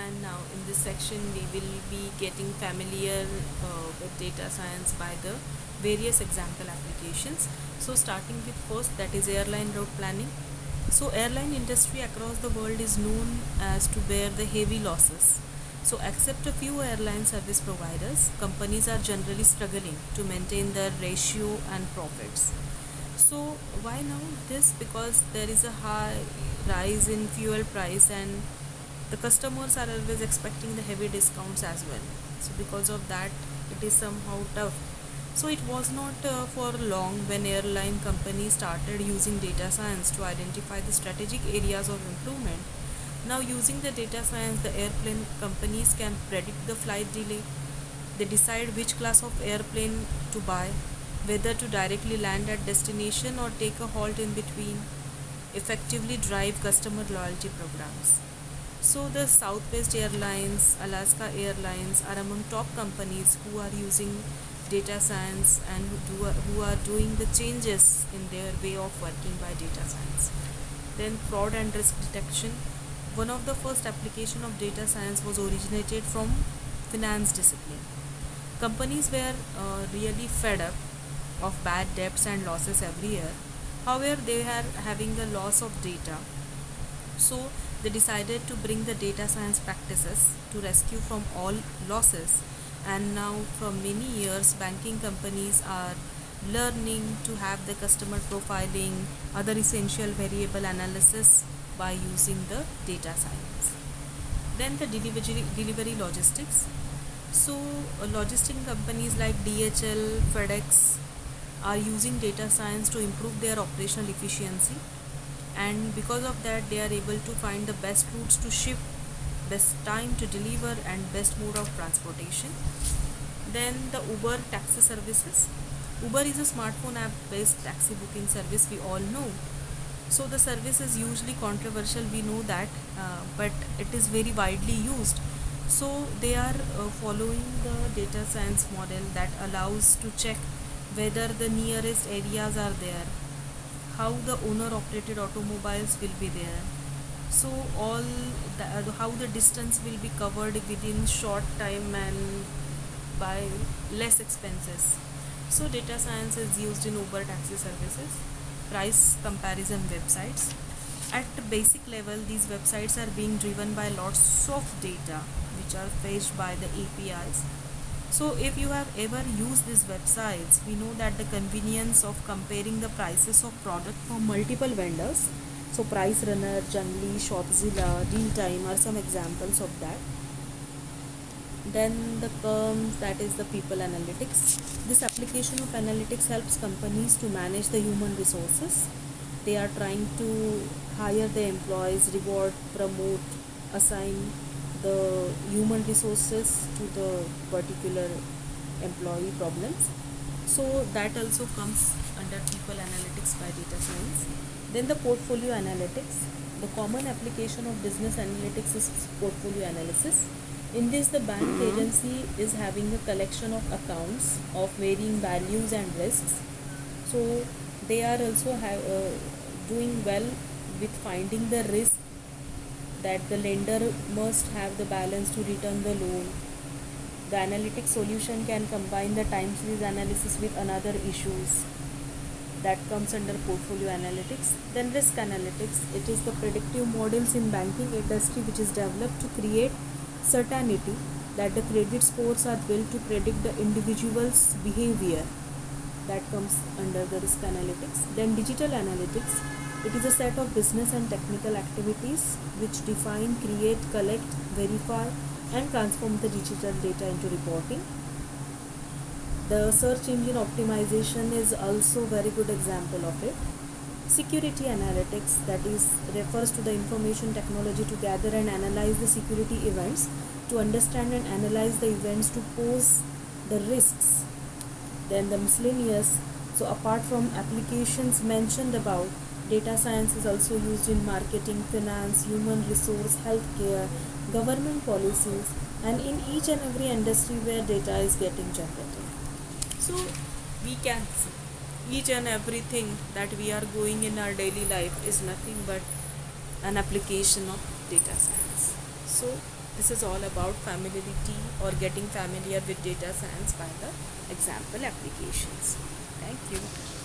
and now in this section we will be getting familiar with data science by the various example applications. So starting with first, that is airline route planning. So airline industry across the world is known as to bear the heavy losses. So except a few airline service providers, companies are generally struggling to maintain their ratio and profits. So why now this? Because there is a high rise in fuel price and the customers are always expecting the heavy discounts as well. So because of that, it is somehow tough. So it was not for long when airline companies started using data science to identify the strategic areas of improvement. Now using the data science, the airplane companies can predict the flight delay. They decide which class of airplane to buy, whether to directly land at destination or take a halt in between, effectively drive customer loyalty programs. So the Southwest Airlines, Alaska Airlines are among top companies who are using data science and who are doing the changes in their way of working by data science. Then fraud and risk detection. One of the first application of data science was originated from finance discipline. Companies were really fed up of bad debts and losses every year. However, they are having a loss of data. So they decided to bring the data science practices to rescue from all losses. And now from many years, banking companies are learning to have the customer profiling, other essential variable analysis by using the data science. Then the delivery logistics. So logistic companies like DHL, FedEx are using data science to improve their operational efficiency, and because of that they are able to find the best routes to ship, best time to deliver and best mode of transportation. Then the Uber taxi services. Uber is a smartphone app based taxi booking service, we all know. So the service is usually controversial, we know that, but it is very widely used. So they are following the data science model that allows to check whether the nearest areas are there, how the owner operated automobiles will be there, so all how the distance will be covered within short time and by less expenses. So data science is used in Uber taxi services. Price comparison websites. At the basic level, these websites are being driven by lots of data which are fetched by the APIs. So if you have ever used these websites, we know that the convenience of comparing the prices of product from multiple vendors. So Price Runner, Junglee, Shopzilla, Deal Time are some examples of that. Then the terms, that is the people analytics. This application of analytics helps companies to manage the human resources. They are trying to hire the employees, reward, promote, assign the human resources to the particular employee problems. So that also comes under people analytics by data science. Then the portfolio analytics. The common application of business analytics is portfolio analysis. In this, the bank agency is having a collection of accounts of varying values and risks. So they are also doing well with finding the risk that the lender must have the balance to return the loan. The analytic solution can combine the time series analysis with another issues. That comes under portfolio analytics. Then risk analytics. It is the predictive models in banking industry which is developed to create certainty that the credit scores are built to predict the individual's behavior. That comes under the risk analytics. Then digital analytics. It is a set of business and technical activities which define, create, collect, verify and transform the digital data into reporting. The search engine optimization is also a very good example of it. Security analytics, that is refers to the information technology to gather and analyze the security events, to understand and analyze the events to pose the risks. Then the miscellaneous. So apart from applications mentioned above, data science is also used in marketing, finance, human resource, healthcare, government policies, and in each and every industry where data is getting generated. So we can see each and everything that we are going in our daily life is nothing but an application of data science. So This is all about familiarity or getting familiar with data science by the example applications. Thank you.